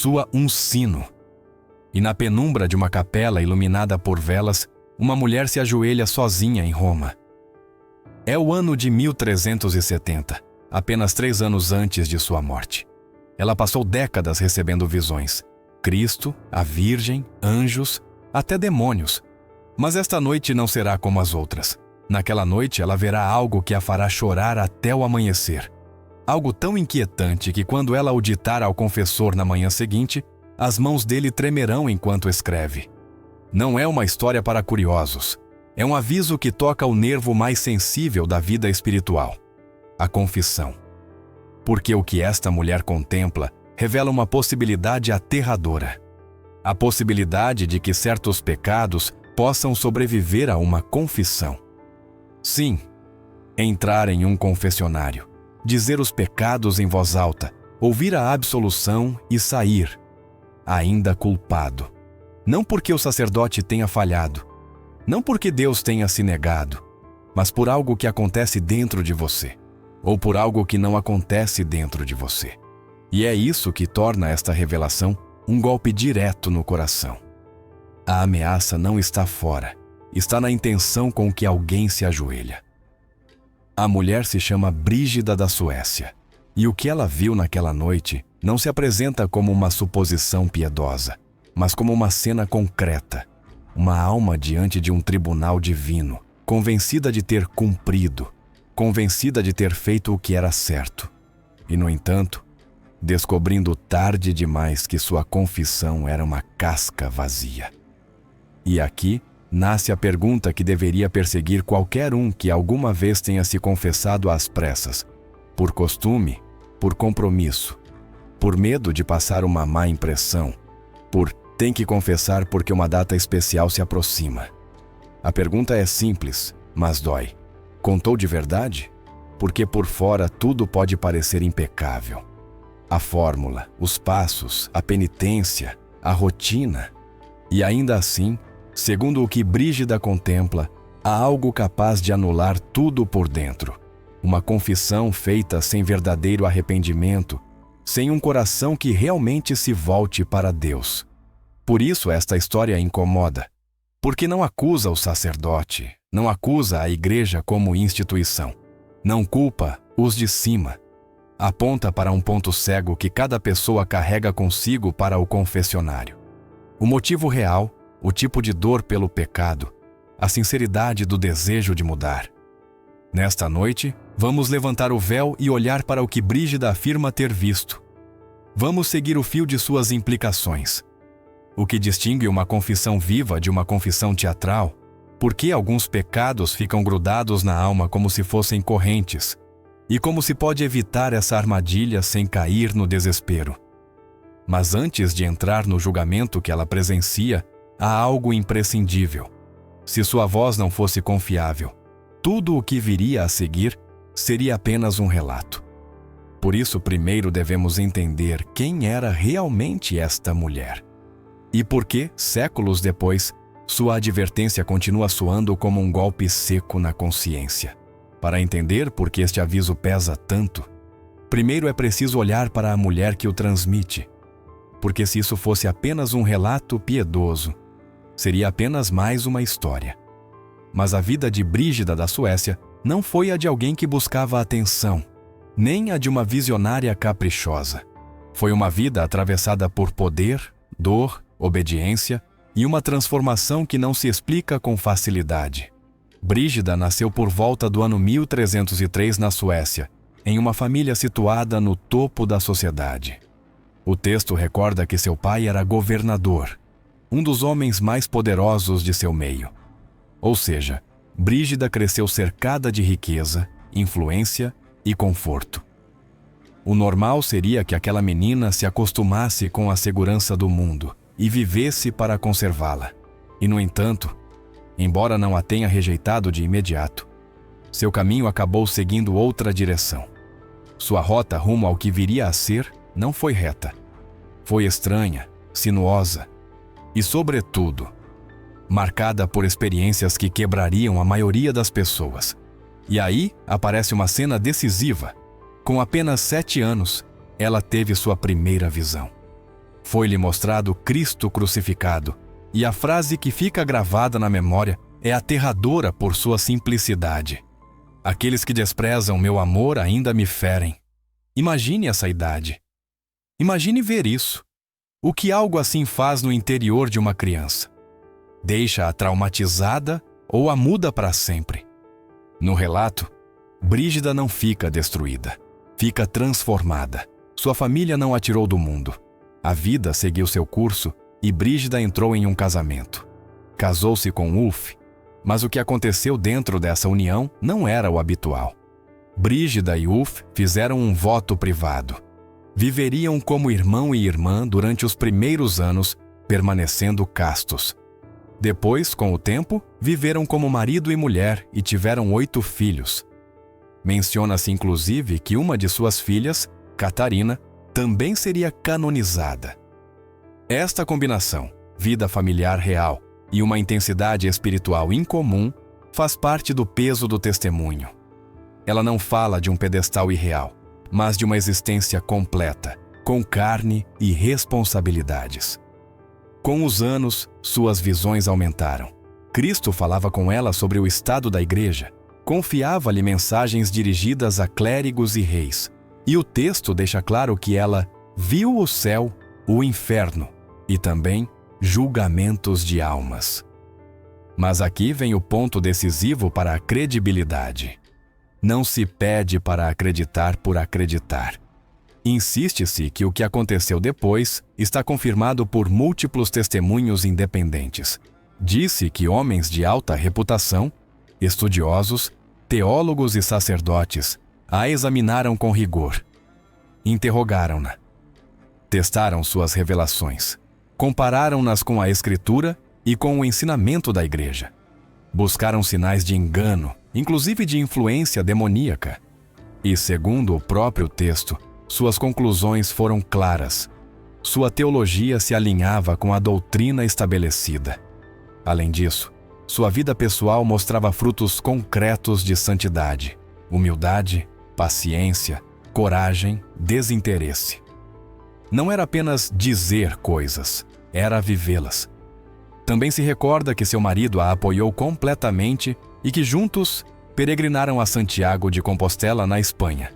ressoa um sino. E na penumbra de uma capela iluminada por velas, uma mulher se ajoelha sozinha em Roma. É o ano de 1370, apenas 3 anos antes de sua morte. Ela passou décadas recebendo visões. Cristo, a Virgem, anjos, até demônios. Mas esta noite não será como as outras. Naquela noite ela verá algo que a fará chorar até o amanhecer. Algo tão inquietante que quando ela o ditar ao confessor na manhã seguinte, as mãos dele tremerão enquanto escreve. Não é uma história para curiosos. É um aviso que toca o nervo mais sensível da vida espiritual: a confissão. Porque o que esta mulher contempla revela uma possibilidade aterradora. A possibilidade de que certos pecados possam sobreviver a uma confissão. Sim, entrar em um confessionário, dizer os pecados em voz alta, ouvir a absolução e sair, ainda culpado. Não porque o sacerdote tenha falhado, não porque Deus tenha se negado, mas por algo que acontece dentro de você, ou por algo que não acontece dentro de você. E é isso que torna esta revelação um golpe direto no coração. A ameaça não está fora, está na intenção com que alguém se ajoelha. A mulher se chama Brígida da Suécia, e o que ela viu naquela noite não se apresenta como uma suposição piedosa, mas como uma cena concreta, uma alma diante de um tribunal divino, convencida de ter cumprido, convencida de ter feito o que era certo. E, no entanto, descobrindo tarde demais que sua confissão era uma casca vazia. E aqui nasce a pergunta que deveria perseguir qualquer um que alguma vez tenha se confessado às pressas, por costume, por compromisso, por medo de passar uma má impressão, por tem que confessar porque uma data especial se aproxima. A pergunta é simples, mas dói. Contou de verdade? Porque por fora tudo pode parecer impecável. A fórmula, os passos, a penitência, a rotina. E ainda assim, segundo o que Brígida contempla, há algo capaz de anular tudo por dentro. Uma confissão feita sem verdadeiro arrependimento, sem um coração que realmente se volte para Deus. Por isso esta história incomoda. Porque não acusa o sacerdote, não acusa a igreja como instituição. Não culpa os de cima. Aponta para um ponto cego que cada pessoa carrega consigo para o confessionário. O motivo real, o tipo de dor pelo pecado, a sinceridade do desejo de mudar. Nesta noite, vamos levantar o véu e olhar para o que Brígida afirma ter visto. Vamos seguir o fio de suas implicações. O que distingue uma confissão viva de uma confissão teatral? Por que alguns pecados ficam grudados na alma como se fossem correntes? E como se pode evitar essa armadilha sem cair no desespero? Mas antes de entrar no julgamento que ela presencia, há algo imprescindível. Se sua voz não fosse confiável, tudo o que viria a seguir seria apenas um relato. Por isso, primeiro devemos entender quem era realmente esta mulher. E por que, séculos depois, sua advertência continua soando como um golpe seco na consciência. Para entender por que este aviso pesa tanto, primeiro é preciso olhar para a mulher que o transmite. Porque se isso fosse apenas um relato piedoso, seria apenas mais uma história. Mas a vida de Brígida da Suécia não foi a de alguém que buscava atenção, nem a de uma visionária caprichosa. Foi uma vida atravessada por poder, dor, obediência e uma transformação que não se explica com facilidade. Brígida nasceu por volta do ano 1303 na Suécia, em uma família situada no topo da sociedade. O texto recorda que seu pai era governador, um dos homens mais poderosos de seu meio. Ou seja, Brígida cresceu cercada de riqueza, influência e conforto. O normal seria que aquela menina se acostumasse com a segurança do mundo e vivesse para conservá-la. E, no entanto, embora não a tenha rejeitado de imediato, seu caminho acabou seguindo outra direção. Sua rota rumo ao que viria a ser não foi reta. Foi estranha, sinuosa e, sobretudo, marcada por experiências que quebrariam a maioria das pessoas. E aí aparece uma cena decisiva. Com apenas 7 anos, ela teve sua primeira visão. Foi-lhe mostrado Cristo crucificado, e a frase que fica gravada na memória é aterradora por sua simplicidade. Aqueles que desprezam meu amor ainda me ferem. Imagine essa idade. Imagine ver isso. O que algo assim faz no interior de uma criança? Deixa-a traumatizada ou a muda para sempre? No relato, Brígida não fica destruída. Fica transformada. Sua família não a tirou do mundo. A vida seguiu seu curso e Brígida entrou em um casamento. Casou-se com Ulf, mas o que aconteceu dentro dessa união não era o habitual. Brígida e Ulf fizeram um voto privado. Viveriam como irmão e irmã durante os primeiros anos, permanecendo castos. Depois, com o tempo, viveram como marido e mulher e tiveram 8 filhos. Menciona-se inclusive que uma de suas filhas, Catarina, também seria canonizada. Esta combinação, vida familiar real e uma intensidade espiritual incomum, faz parte do peso do testemunho. Ela não fala de um pedestal irreal, mas de uma existência completa, com carne e responsabilidades. Com os anos, suas visões aumentaram. Cristo falava com ela sobre o estado da igreja, confiava-lhe mensagens dirigidas a clérigos e reis. E o texto deixa claro que ela viu o céu, o inferno e também julgamentos de almas. Mas aqui vem o ponto decisivo para a credibilidade. Não se pede para acreditar por acreditar. Insiste-se que o que aconteceu depois está confirmado por múltiplos testemunhos independentes. Disse que homens de alta reputação, estudiosos, teólogos e sacerdotes a examinaram com rigor. Interrogaram-na. Testaram suas revelações. Compararam-nas com a Escritura e com o ensinamento da Igreja. Buscaram sinais de engano, inclusive de influência demoníaca. E, segundo o próprio texto, suas conclusões foram claras. Sua teologia se alinhava com a doutrina estabelecida. Além disso, sua vida pessoal mostrava frutos concretos de santidade, humildade, paciência, coragem, desinteresse. Não era apenas dizer coisas, era vivê-las. Também se recorda que seu marido a apoiou completamente e que juntos peregrinaram a Santiago de Compostela, na Espanha.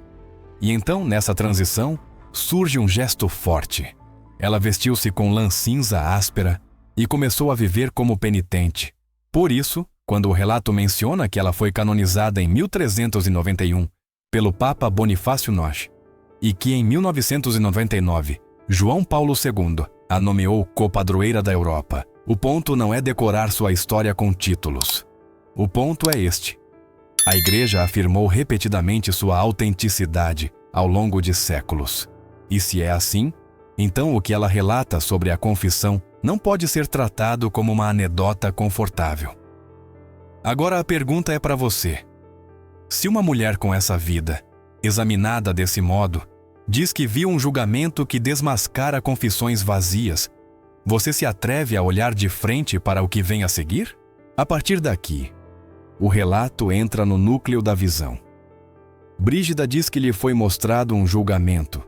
E então, nessa transição, surge um gesto forte. Ela vestiu-se com lã cinza áspera e começou a viver como penitente. Por isso, quando o relato menciona que ela foi canonizada em 1391 pelo Papa Bonifácio IX e que em 1999 João Paulo II a nomeou copadroeira da Europa, o ponto não é decorar sua história com títulos. O ponto é este. A Igreja afirmou repetidamente sua autenticidade ao longo de séculos. E se é assim, então o que ela relata sobre a confissão não pode ser tratado como uma anedota confortável. Agora a pergunta é para você. Se uma mulher com essa vida, examinada desse modo, diz que viu um julgamento que desmascara confissões vazias, você se atreve a olhar de frente para o que vem a seguir? A partir daqui, o relato entra no núcleo da visão. Brígida diz que lhe foi mostrado um julgamento.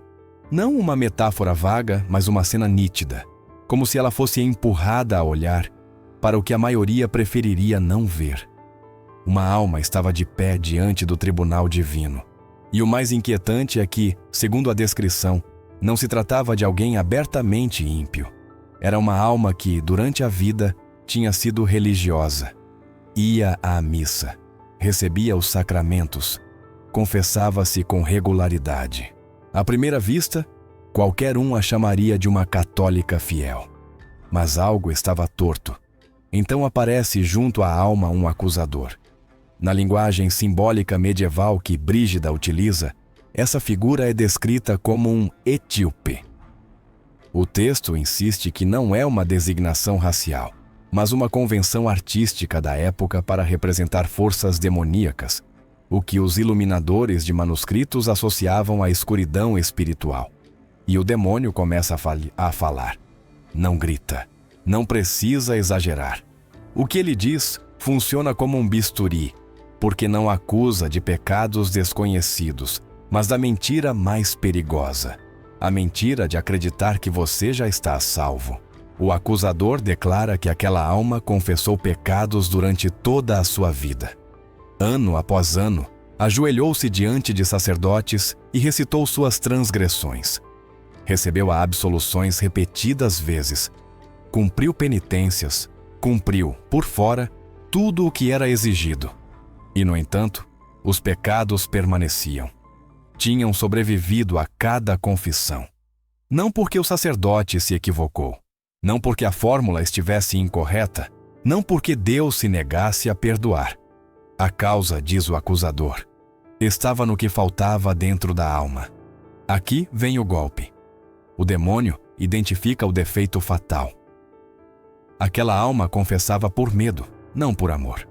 Não uma metáfora vaga, mas uma cena nítida, como se ela fosse empurrada a olhar para o que a maioria preferiria não ver. Uma alma estava de pé diante do tribunal divino. E o mais inquietante é que, segundo a descrição, não se tratava de alguém abertamente ímpio. Era uma alma que, durante a vida, tinha sido religiosa. Ia à missa, recebia os sacramentos, confessava-se com regularidade. À primeira vista, qualquer um a chamaria de uma católica fiel. Mas algo estava torto. Então aparece junto à alma um acusador. Na linguagem simbólica medieval que Brígida utiliza, essa figura é descrita como um etíope. O texto insiste que não é uma designação racial, mas uma convenção artística da época para representar forças demoníacas, o que os iluminadores de manuscritos associavam à escuridão espiritual. E o demônio começa a falar. Não grita, não precisa exagerar. O que ele diz funciona como um bisturi, porque não acusa de pecados desconhecidos, mas da mentira mais perigosa. A mentira de acreditar que você já está salvo. O acusador declara que aquela alma confessou pecados durante toda a sua vida. Ano após ano, ajoelhou-se diante de sacerdotes e recitou suas transgressões. Recebeu absoluções repetidas vezes. Cumpriu penitências, cumpriu, por fora, tudo o que era exigido. E, no entanto, os pecados permaneciam. Tinham sobrevivido a cada confissão. Não porque o sacerdote se equivocou, não porque a fórmula estivesse incorreta, não porque Deus se negasse a perdoar. A causa, diz o acusador, estava no que faltava dentro da alma. Aqui vem o golpe. O demônio identifica o defeito fatal. Aquela alma confessava por medo, não por amor.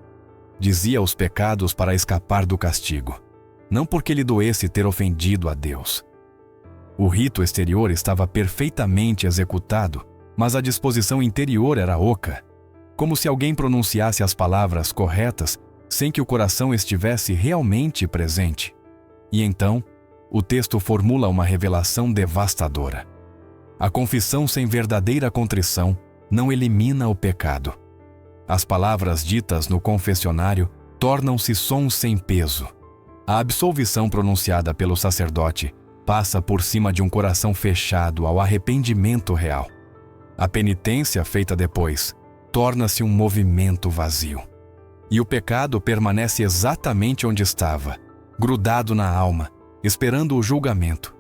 Dizia os pecados para escapar do castigo, não porque lhe doesse ter ofendido a Deus. O rito exterior estava perfeitamente executado, mas a disposição interior era oca, como se alguém pronunciasse as palavras corretas sem que o coração estivesse realmente presente. E então, o texto formula uma revelação devastadora. A confissão sem verdadeira contrição não elimina o pecado. As palavras ditas no confessionário tornam-se sons sem peso. A absolvição pronunciada pelo sacerdote passa por cima de um coração fechado ao arrependimento real. A penitência feita depois torna-se um movimento vazio. E o pecado permanece exatamente onde estava, grudado na alma, esperando o julgamento.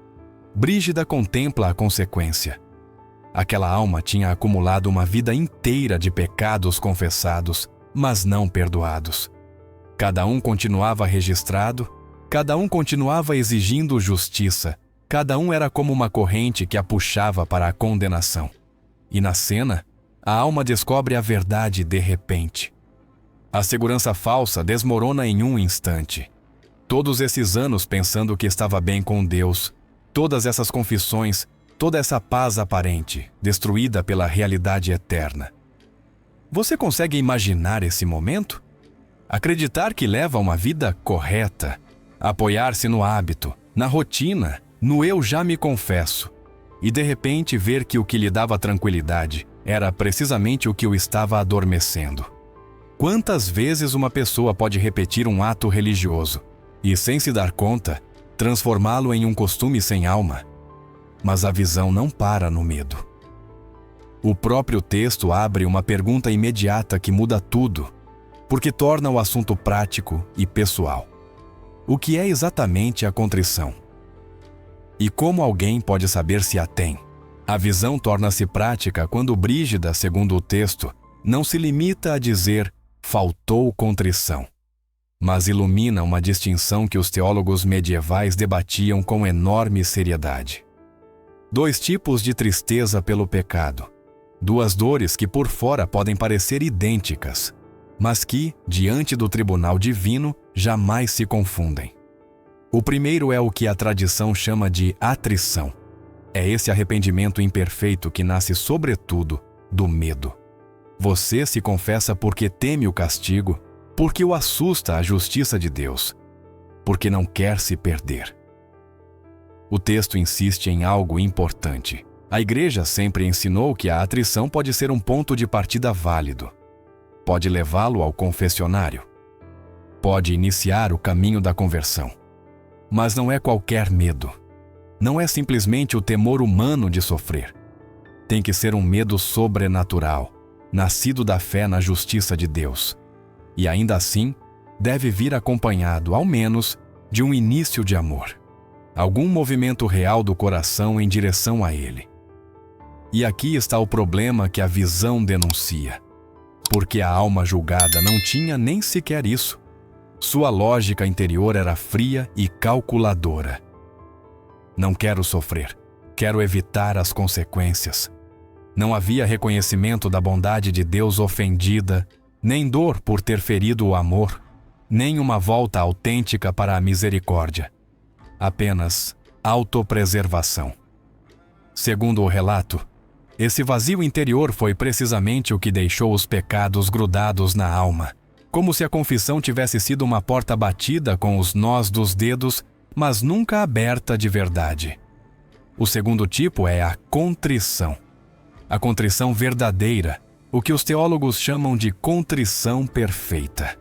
Brígida contempla a consequência. Aquela alma tinha acumulado uma vida inteira de pecados confessados, mas não perdoados. Cada um continuava registrado, cada um continuava exigindo justiça, cada um era como uma corrente que a puxava para a condenação. E na cena, a alma descobre a verdade de repente. A segurança falsa desmorona em um instante. Todos esses anos pensando que estava bem com Deus, todas essas confissões, toda essa paz aparente, destruída pela realidade eterna. Você consegue imaginar esse momento? Acreditar que leva uma vida correta, apoiar-se no hábito, na rotina, no eu já me confesso, e de repente ver que o que lhe dava tranquilidade era precisamente o que o estava adormecendo. Quantas vezes uma pessoa pode repetir um ato religioso e, sem se dar conta, transformá-lo em um costume sem alma? Mas a visão não para no medo. O próprio texto abre uma pergunta imediata que muda tudo, porque torna o assunto prático e pessoal. O que é exatamente a contrição? E como alguém pode saber se a tem? A visão torna-se prática quando Brígida, segundo o texto, não se limita a dizer faltou contrição, mas ilumina uma distinção que os teólogos medievais debatiam com enorme seriedade. Dois tipos de tristeza pelo pecado, duas dores que por fora podem parecer idênticas, mas que, diante do tribunal divino, jamais se confundem. O primeiro é o que a tradição chama de atrição. É esse arrependimento imperfeito que nasce sobretudo do medo. Você se confessa porque teme o castigo, porque o assusta a justiça de Deus, porque não quer se perder. O texto insiste em algo importante. A Igreja sempre ensinou que a atrição pode ser um ponto de partida válido. Pode levá-lo ao confessionário. Pode iniciar o caminho da conversão. Mas não é qualquer medo. Não é simplesmente o temor humano de sofrer. Tem que ser um medo sobrenatural, nascido da fé na justiça de Deus. E ainda assim, deve vir acompanhado, ao menos, de um início de amor. Algum movimento real do coração em direção a Ele. E aqui está o problema que a visão denuncia. Porque a alma julgada não tinha nem sequer isso. Sua lógica interior era fria e calculadora. Não quero sofrer, quero evitar as consequências. Não havia reconhecimento da bondade de Deus ofendida, nem dor por ter ferido o amor, nem uma volta autêntica para a misericórdia. Apenas autopreservação. Segundo o relato, esse vazio interior foi precisamente o que deixou os pecados grudados na alma, como se a confissão tivesse sido uma porta batida com os nós dos dedos, mas nunca aberta de verdade. O segundo tipo é a contrição. A contrição verdadeira, o que os teólogos chamam de contrição perfeita.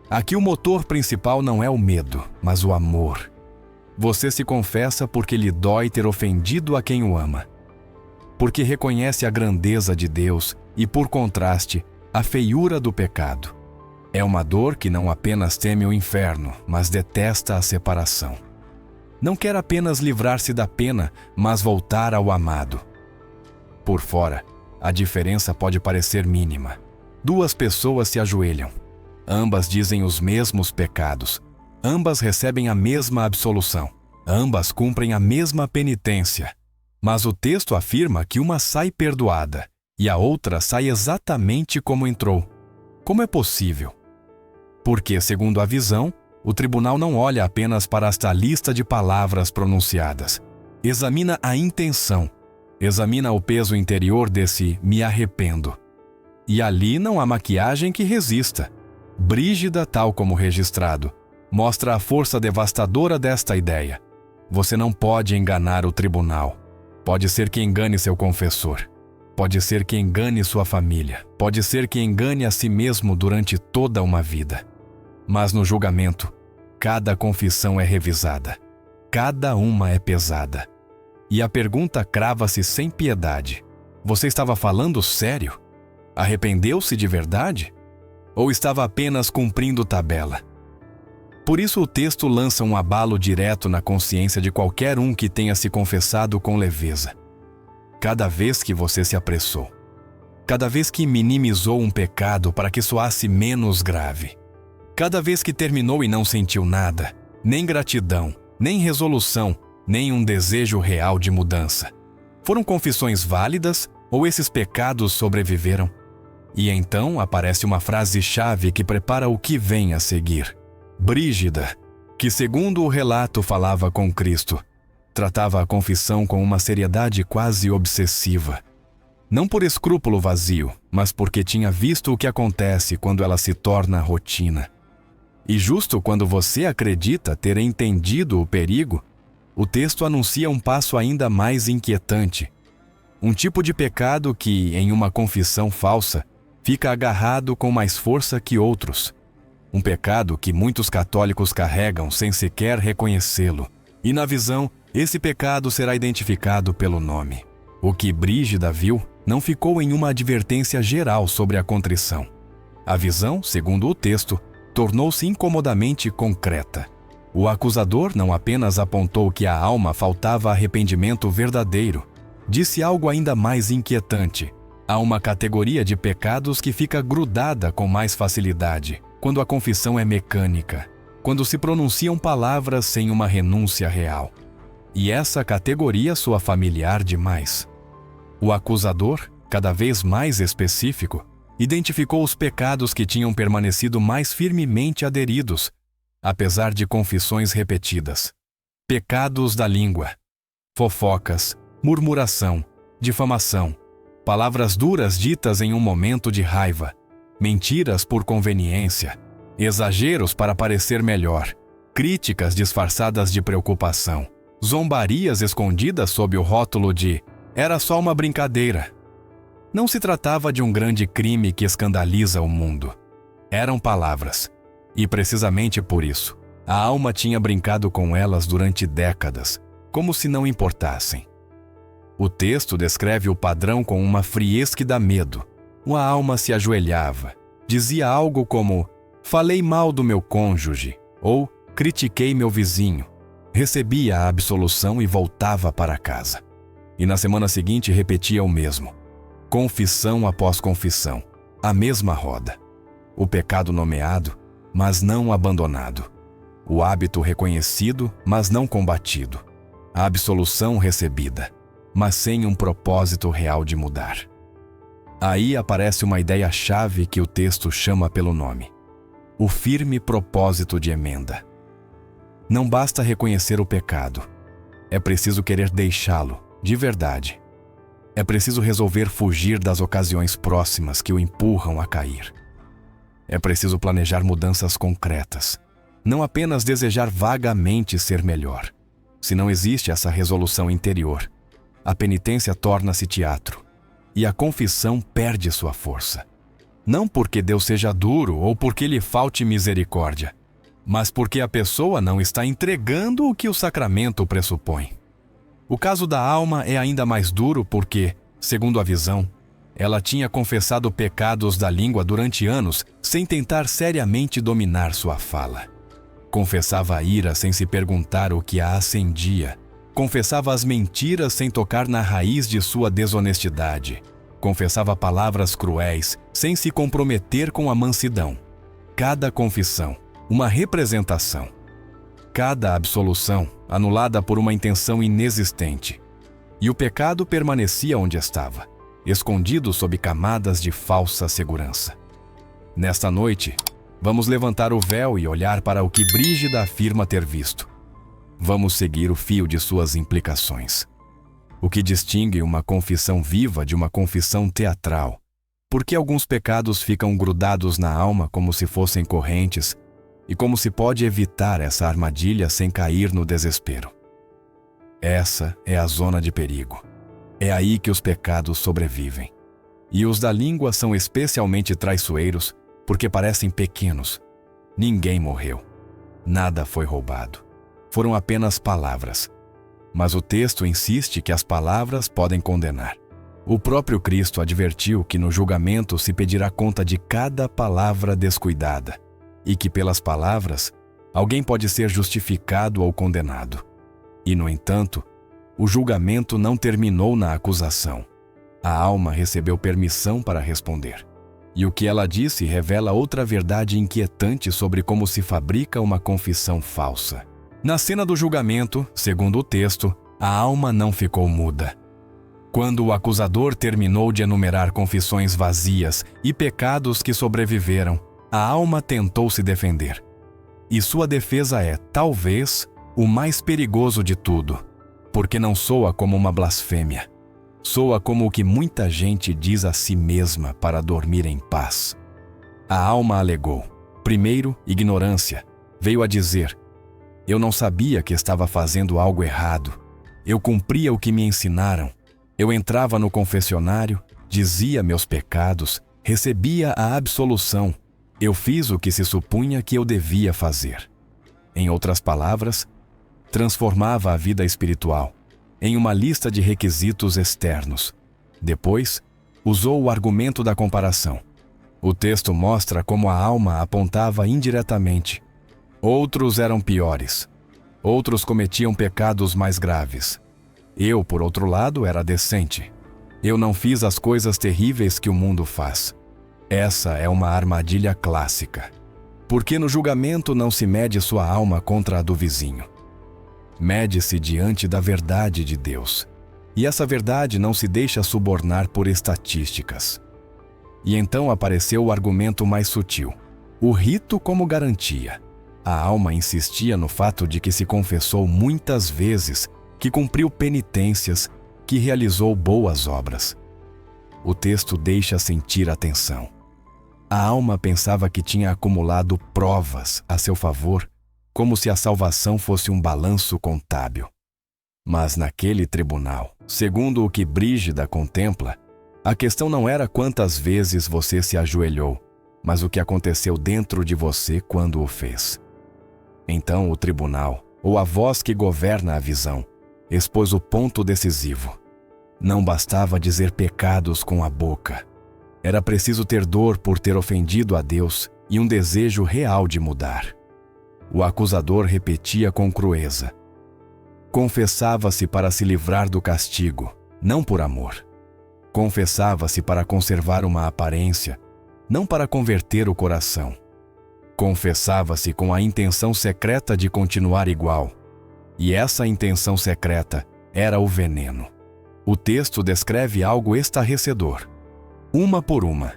Aqui o motor principal não é o medo, mas o amor. Você se confessa porque lhe dói ter ofendido a quem o ama. Porque reconhece a grandeza de Deus e, por contraste, a feiura do pecado. É uma dor que não apenas teme o inferno, mas detesta a separação. Não quer apenas livrar-se da pena, mas voltar ao amado. Por fora, a diferença pode parecer mínima. Duas pessoas se ajoelham. Ambas dizem os mesmos pecados. Ambas recebem a mesma absolução. Ambas cumprem a mesma penitência. Mas o texto afirma que uma sai perdoada e a outra sai exatamente como entrou. Como é possível? Porque, segundo a visão, o tribunal não olha apenas para esta lista de palavras pronunciadas. Examina a intenção. Examina o peso interior desse "me arrependo". E ali não há maquiagem que resista. Brígida, tal como registrado, mostra a força devastadora desta ideia. Você não pode enganar o tribunal. Pode ser que engane seu confessor. Pode ser que engane sua família. Pode ser que engane a si mesmo durante toda uma vida. Mas no julgamento, cada confissão é revisada. Cada uma é pesada. E a pergunta crava-se sem piedade. Você estava falando sério? Arrependeu-se de verdade? Ou estava apenas cumprindo tabela? Por isso o texto lança um abalo direto na consciência de qualquer um que tenha se confessado com leveza. Cada vez que você se apressou, cada vez que minimizou um pecado para que soasse menos grave, cada vez que terminou e não sentiu nada, nem gratidão, nem resolução, nem um desejo real de mudança. Foram confissões válidas ou esses pecados sobreviveram? E então aparece uma frase-chave que prepara o que vem a seguir. Brígida, que segundo o relato falava com Cristo, tratava a confissão com uma seriedade quase obsessiva. Não por escrúpulo vazio, mas porque tinha visto o que acontece quando ela se torna rotina. E justo quando você acredita ter entendido o perigo, o texto anuncia um passo ainda mais inquietante. Um tipo de pecado que, em uma confissão falsa, fica agarrado com mais força que outros. Um pecado que muitos católicos carregam sem sequer reconhecê-lo. E na visão, esse pecado será identificado pelo nome. O que Brígida viu não ficou em uma advertência geral sobre a contrição. A visão, segundo o texto, tornou-se incomodamente concreta. O acusador não apenas apontou que a alma faltava arrependimento verdadeiro, disse algo ainda mais inquietante. Há uma categoria de pecados que fica grudada com mais facilidade, quando a confissão é mecânica, quando se pronunciam palavras sem uma renúncia real. E essa categoria soa familiar demais. O acusador, cada vez mais específico, identificou os pecados que tinham permanecido mais firmemente aderidos, apesar de confissões repetidas. Pecados da língua, fofocas, murmuração, difamação, palavras duras ditas em um momento de raiva, mentiras por conveniência, exageros para parecer melhor, críticas disfarçadas de preocupação, zombarias escondidas sob o rótulo de "era só uma brincadeira". Não se tratava de um grande crime que escandaliza o mundo. Eram palavras. E precisamente por isso, a alma tinha brincado com elas durante décadas, como se não importassem. O texto descreve o padrão com uma frieza que dá medo. Uma alma se ajoelhava, dizia algo como "falei mal do meu cônjuge" ou "critiquei meu vizinho", recebia a absolução e voltava para casa. E na semana seguinte repetia o mesmo. Confissão após confissão, a mesma roda. O pecado nomeado, mas não abandonado. O hábito reconhecido, mas não combatido. A absolução recebida, mas sem um propósito real de mudar. Aí aparece uma ideia-chave que o texto chama pelo nome: o firme propósito de emenda. Não basta reconhecer o pecado. É preciso querer deixá-lo, de verdade. É preciso resolver fugir das ocasiões próximas que o empurram a cair. É preciso planejar mudanças concretas. Não apenas desejar vagamente ser melhor. se não existe essa resolução interior, a penitência torna-se teatro e a confissão perde sua força. Não porque Deus seja duro ou porque lhe falte misericórdia, mas porque a pessoa não está entregando o que o sacramento pressupõe. O caso da alma é ainda mais duro porque, segundo a visão, ela tinha confessado pecados da língua durante anos sem tentar seriamente dominar sua fala. Confessava a ira sem se perguntar o que a acendia. Confessava as mentiras sem tocar na raiz de sua desonestidade. Confessava palavras cruéis sem se comprometer com a mansidão. Cada confissão, uma representação. Cada absolução, anulada por uma intenção inexistente. E o pecado permanecia onde estava, escondido sob camadas de falsa segurança. Nesta noite, vamos levantar o véu e olhar para o que Brígida afirma ter visto. Vamos seguir o fio de suas implicações. O que distingue uma confissão viva de uma confissão teatral? Por que alguns pecados ficam grudados na alma como se fossem correntes? E como se pode evitar essa armadilha sem cair no desespero? Essa é a zona de perigo. É aí que os pecados sobrevivem. E os da língua são especialmente traiçoeiros porque parecem pequenos. Ninguém morreu. Nada foi roubado. Foram apenas palavras. Mas o texto insiste que as palavras podem condenar. O próprio Cristo advertiu que no julgamento se pedirá conta de cada palavra descuidada e que pelas palavras alguém pode ser justificado ou condenado. E, no entanto, o julgamento não terminou na acusação. A alma recebeu permissão para responder. E o que ela disse revela outra verdade inquietante sobre como se fabrica uma confissão falsa. Na cena do julgamento, segundo o texto, a alma não ficou muda. Quando o acusador terminou de enumerar confissões vazias e pecados que sobreviveram, a alma tentou se defender. E sua defesa é, talvez, o mais perigoso de tudo, porque não soa como uma blasfêmia. Soa como o que muita gente diz a si mesma para dormir em paz. A alma alegou. Primeiro, ignorância. Veio a dizer: eu não sabia que estava fazendo algo errado. Eu cumpria o que me ensinaram. Eu entrava no confessionário, dizia meus pecados, recebia a absolução. Eu fiz o que se supunha que eu devia fazer. Em outras palavras, transformava a vida espiritual em uma lista de requisitos externos. Depois, usou o argumento da comparação. O texto mostra como a alma apontava indiretamente. Outros eram piores. Outros cometiam pecados mais graves. Eu, por outro lado, era decente. Eu não fiz as coisas terríveis que o mundo faz. Essa é uma armadilha clássica. Porque no julgamento não se mede sua alma contra a do vizinho. Mede-se diante da verdade de Deus. E essa verdade não se deixa subornar por estatísticas. E então apareceu o argumento mais sutil. O rito como garantia. A alma insistia no fato de que se confessou muitas vezes, que cumpriu penitências, que realizou boas obras. O texto deixa sentir a tensão. A alma pensava que tinha acumulado provas a seu favor, como se a salvação fosse um balanço contábil. Mas naquele tribunal, segundo o que Brígida contempla, a questão não era quantas vezes você se ajoelhou, mas o que aconteceu dentro de você quando o fez. Então o tribunal, ou a voz que governa a visão, expôs o ponto decisivo. Não bastava dizer pecados com a boca. Era preciso ter dor por ter ofendido a Deus e um desejo real de mudar. O acusador repetia com crueza. Confessava-se para se livrar do castigo, não por amor. Confessava-se para conservar uma aparência, não para converter o coração. Confessava-se com a intenção secreta de continuar igual. E essa intenção secreta era o veneno. O texto descreve algo estarrecedor. Uma por uma,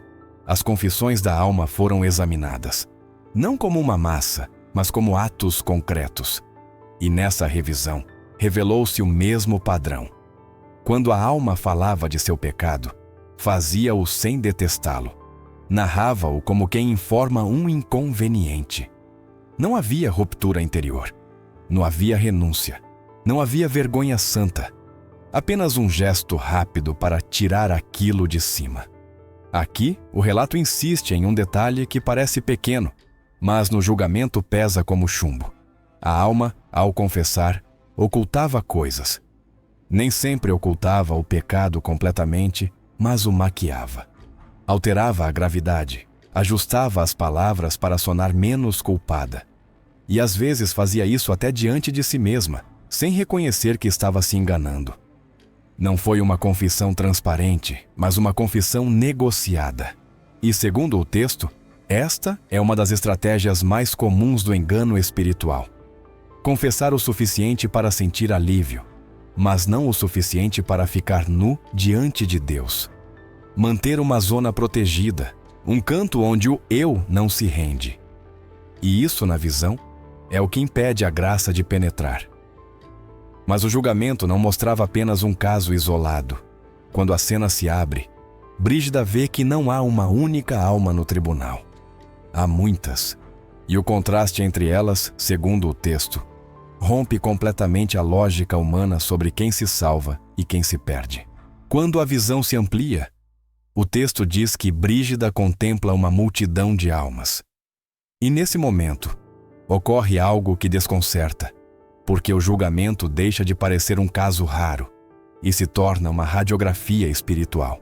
as confissões da alma foram examinadas, não como uma massa, mas como atos concretos. E nessa revisão, revelou-se o mesmo padrão. Quando a alma falava de seu pecado, fazia-o sem detestá-lo. Narrava-o como quem informa um inconveniente. Não havia ruptura interior. Não havia renúncia. Não havia vergonha santa, apenas um gesto rápido para tirar aquilo de cima. Aqui, o relato insiste em um detalhe que parece pequeno, mas no julgamento pesa como chumbo. A alma, ao confessar, ocultava coisas. Nem sempre ocultava o pecado completamente, mas o maquiava. Alterava a gravidade, ajustava as palavras para sonar menos culpada. E às vezes fazia isso até diante de si mesma, sem reconhecer que estava se enganando. Não foi uma confissão transparente, mas uma confissão negociada. E segundo o texto, esta é uma das estratégias mais comuns do engano espiritual. Confessar o suficiente para sentir alívio, mas não o suficiente para ficar nu diante de Deus. Manter uma zona protegida, um canto onde o eu não se rende. E isso, na visão, é o que impede a graça de penetrar. Mas o julgamento não mostrava apenas um caso isolado. Quando a cena se abre, Brígida vê que não há uma única alma no tribunal. Há muitas. E o contraste entre elas, segundo o texto, rompe completamente a lógica humana sobre quem se salva e quem se perde. Quando a visão se amplia, o texto diz que Brígida contempla uma multidão de almas. E nesse momento, ocorre algo que desconcerta, porque o julgamento deixa de parecer um caso raro e se torna uma radiografia espiritual.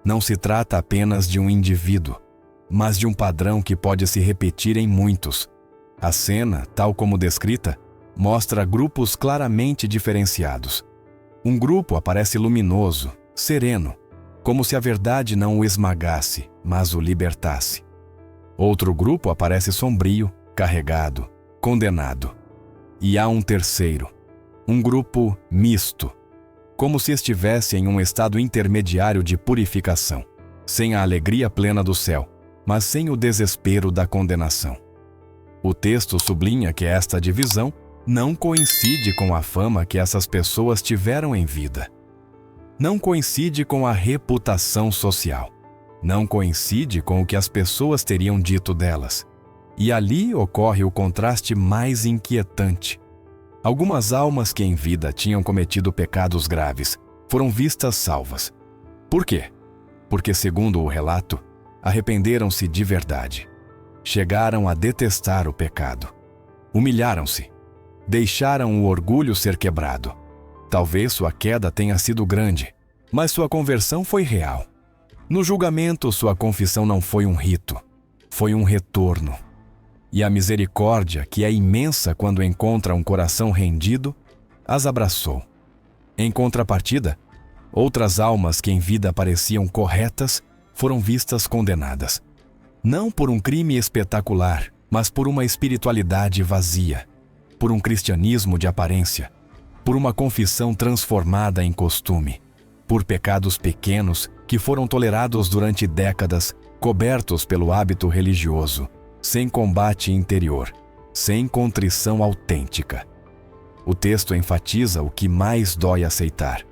Não se trata apenas de um indivíduo, mas de um padrão que pode se repetir em muitos. A cena, tal como descrita, mostra grupos claramente diferenciados. Um grupo aparece luminoso, sereno, como se a verdade não o esmagasse, mas o libertasse. Outro grupo aparece sombrio, carregado, condenado. E há um terceiro, um grupo misto, como se estivesse em um estado intermediário de purificação, sem a alegria plena do céu, mas sem o desespero da condenação. O texto sublinha que esta divisão não coincide com a fama que essas pessoas tiveram em vida. Não coincide com a reputação social. Não coincide com o que as pessoas teriam dito delas. E ali ocorre o contraste mais inquietante. Algumas almas que em vida tinham cometido pecados graves foram vistas salvas. Por quê? Porque, segundo o relato, arrependeram-se de verdade. Chegaram a detestar o pecado. Humilharam-se. Deixaram o orgulho ser quebrado. Talvez sua queda tenha sido grande, mas sua conversão foi real. No julgamento, sua confissão não foi um rito, foi um retorno. E a misericórdia, que é imensa quando encontra um coração rendido, as abraçou. Em contrapartida, outras almas que em vida pareciam corretas foram vistas condenadas. Não por um crime espetacular, mas por uma espiritualidade vazia, por um cristianismo de aparência, por uma confissão transformada em costume, por pecados pequenos que foram tolerados durante décadas, cobertos pelo hábito religioso, sem combate interior, sem contrição autêntica. O texto enfatiza o que mais dói aceitar.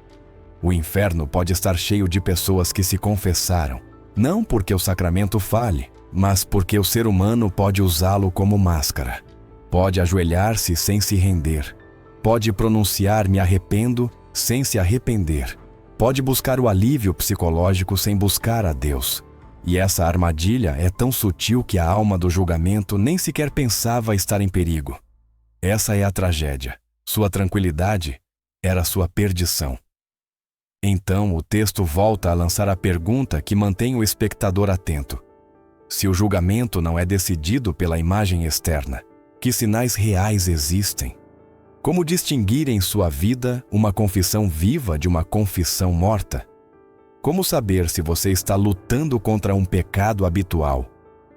O inferno pode estar cheio de pessoas que se confessaram, não porque o sacramento falhe, mas porque o ser humano pode usá-lo como máscara. Pode ajoelhar-se sem se render. Pode pronunciar "me arrependo" sem se arrepender. Pode buscar o alívio psicológico sem buscar a Deus. E essa armadilha é tão sutil que a alma do julgamento nem sequer pensava estar em perigo. Essa é a tragédia. Sua tranquilidade era sua perdição. Então o texto volta a lançar a pergunta que mantém o espectador atento. Se o julgamento não é decidido pela imagem externa, que sinais reais existem? Como distinguir em sua vida uma confissão viva de uma confissão morta? Como saber se você está lutando contra um pecado habitual,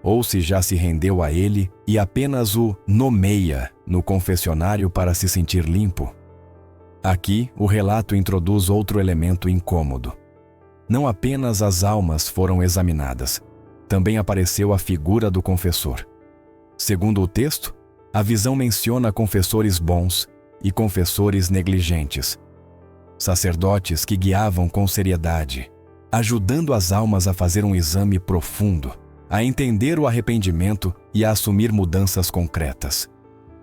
ou se já se rendeu a ele e apenas o nomeia no confessionário para se sentir limpo? Aqui, o relato introduz outro elemento incômodo. Não apenas as almas foram examinadas, também apareceu a figura do confessor. Segundo o texto, a visão menciona confessores bons e confessores negligentes. Sacerdotes que guiavam com seriedade, ajudando as almas a fazer um exame profundo, a entender o arrependimento e a assumir mudanças concretas.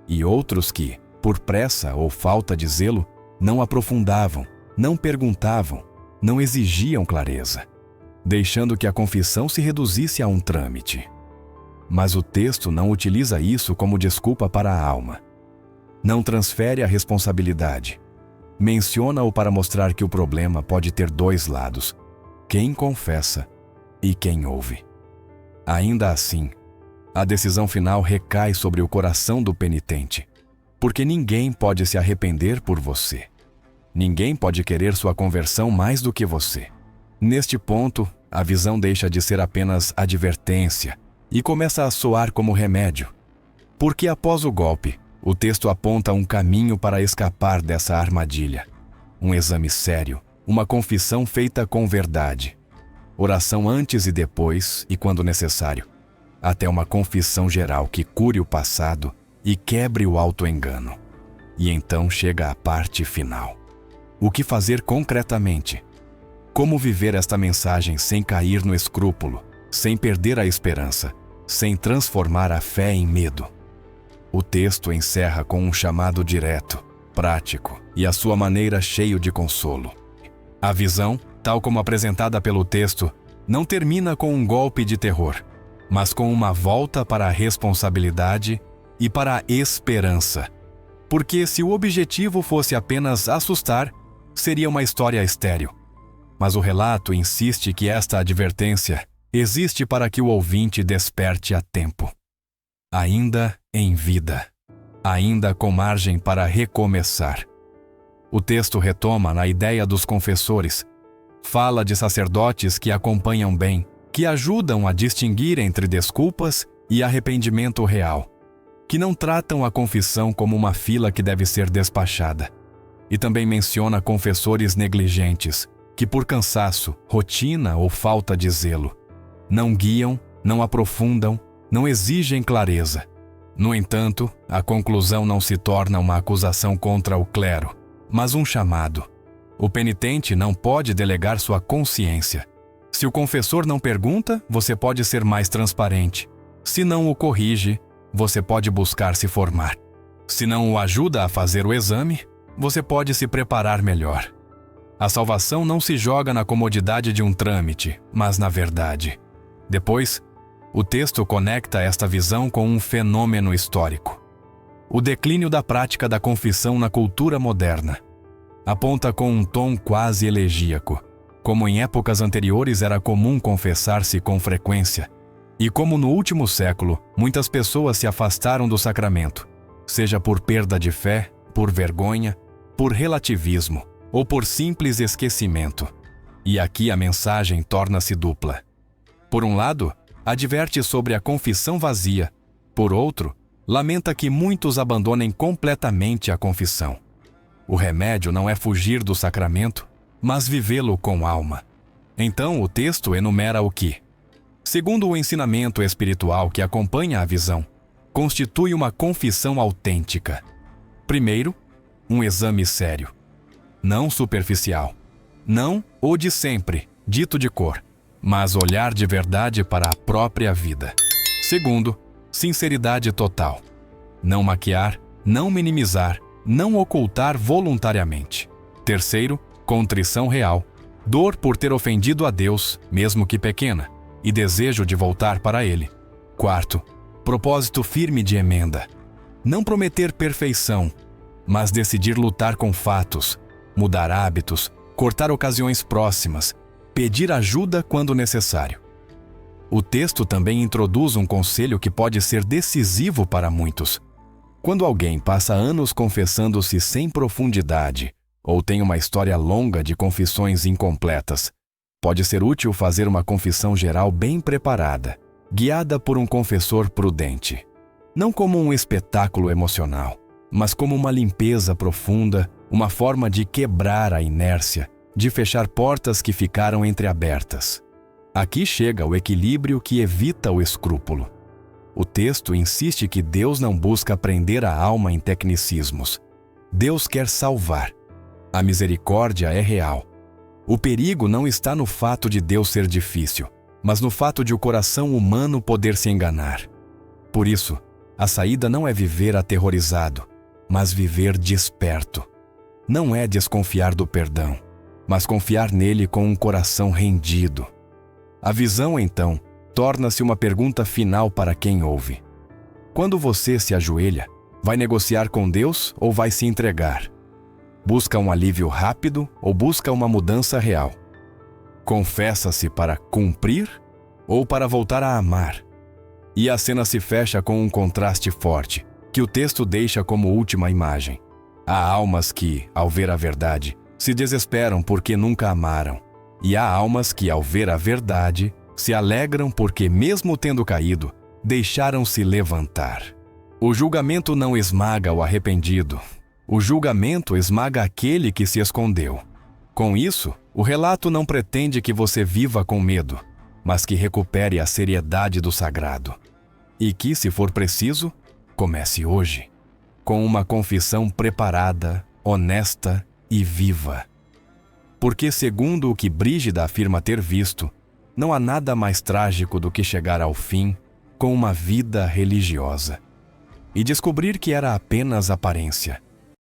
E outros que, por pressa ou falta de zelo, não aprofundavam, não perguntavam, não exigiam clareza, deixando que a confissão se reduzisse a um trâmite. Mas o texto não utiliza isso como desculpa para a alma. Não transfere a responsabilidade. Menciona-o para mostrar que o problema pode ter dois lados: quem confessa e quem ouve. Ainda assim, a decisão final recai sobre o coração do penitente, porque ninguém pode se arrepender por você. Ninguém pode querer sua conversão mais do que você. Neste ponto, a visão deixa de ser apenas advertência e começa a soar como remédio. Porque após o golpe, o texto aponta um caminho para escapar dessa armadilha. Um exame sério, uma confissão feita com verdade. Oração antes e depois, e quando necessário. Até uma confissão geral que cure o passado e quebre o auto-engano. E então chega a parte final. O que fazer concretamente? Como viver esta mensagem sem cair no escrúpulo, sem perder a esperança, sem transformar a fé em medo? O texto encerra com um chamado direto, prático e à sua maneira cheio de consolo. A visão, tal como apresentada pelo texto, não termina com um golpe de terror, mas com uma volta para a responsabilidade e para a esperança. Porque se o objetivo fosse apenas assustar, seria uma história estéril. Mas o relato insiste que esta advertência existe para que o ouvinte desperte a tempo. Ainda em vida, ainda com margem para recomeçar. O texto retoma na ideia dos confessores. Fala de sacerdotes que acompanham bem, que ajudam a distinguir entre desculpas e arrependimento real, que não tratam a confissão como uma fila que deve ser despachada. E também menciona confessores negligentes, que por cansaço, rotina ou falta de zelo, não guiam, não aprofundam, não exigem clareza. No entanto, a conclusão não se torna uma acusação contra o clero, mas um chamado. O penitente não pode delegar sua consciência. Se o confessor não pergunta, você pode ser mais transparente. Se não o corrige, você pode buscar se formar. Se não o ajuda a fazer o exame, você pode se preparar melhor. A salvação não se joga na comodidade de um trâmite, mas na verdade. Depois, o texto conecta esta visão com um fenômeno histórico. O declínio da prática da confissão na cultura moderna. Aponta com um tom quase elegíaco, como em épocas anteriores era comum confessar-se com frequência, e como no último século muitas pessoas se afastaram do sacramento, seja por perda de fé, por vergonha, por relativismo ou por simples esquecimento. E aqui a mensagem torna-se dupla. Por um lado, adverte sobre a confissão vazia. Por outro, lamenta que muitos abandonem completamente a confissão. O remédio não é fugir do sacramento, mas vivê-lo com alma. Então o texto enumera o que, segundo o ensinamento espiritual que acompanha a visão, constitui uma confissão autêntica. Primeiro, um exame sério. Não superficial. Não o de sempre, dito de cor, mas olhar de verdade para a própria vida. Segundo, sinceridade total. Não maquiar, não minimizar, não ocultar voluntariamente. Terceiro, contrição real. Dor por ter ofendido a Deus, mesmo que pequena, e desejo de voltar para Ele. Quarto, propósito firme de emenda. Não prometer perfeição, mas decidir lutar com fatos, mudar hábitos, cortar ocasiões próximas, pedir ajuda quando necessário. O texto também introduz um conselho que pode ser decisivo para muitos. Quando alguém passa anos confessando-se sem profundidade ou tem uma história longa de confissões incompletas, pode ser útil fazer uma confissão geral bem preparada, guiada por um confessor prudente. Não como um espetáculo emocional, mas como uma limpeza profunda, uma forma de quebrar a inércia, de fechar portas que ficaram entreabertas. Aqui chega o equilíbrio que evita o escrúpulo. O texto insiste que Deus não busca prender a alma em tecnicismos. Deus quer salvar. A misericórdia é real. O perigo não está no fato de Deus ser difícil, mas no fato de o coração humano poder se enganar. Por isso, a saída não é viver aterrorizado, mas viver desperto. Não é desconfiar do perdão, mas confiar nele com um coração rendido. A visão, então, torna-se uma pergunta final para quem ouve. Quando você se ajoelha, vai negociar com Deus ou vai se entregar? Busca um alívio rápido ou busca uma mudança real? Confessa-se para cumprir ou para voltar a amar? E a cena se fecha com um contraste forte, que o texto deixa como última imagem. Há almas que, ao ver a verdade, se desesperam porque nunca amaram. E há almas que, ao ver a verdade, se alegram porque, mesmo tendo caído, deixaram-se levantar. O julgamento não esmaga o arrependido. O julgamento esmaga aquele que se escondeu. Com isso, o relato não pretende que você viva com medo, mas que recupere a seriedade do sagrado. E que, se for preciso, comece hoje, com uma confissão preparada, honesta e viva. Porque, segundo o que Brígida afirma ter visto, não há nada mais trágico do que chegar ao fim com uma vida religiosa e descobrir que era apenas aparência,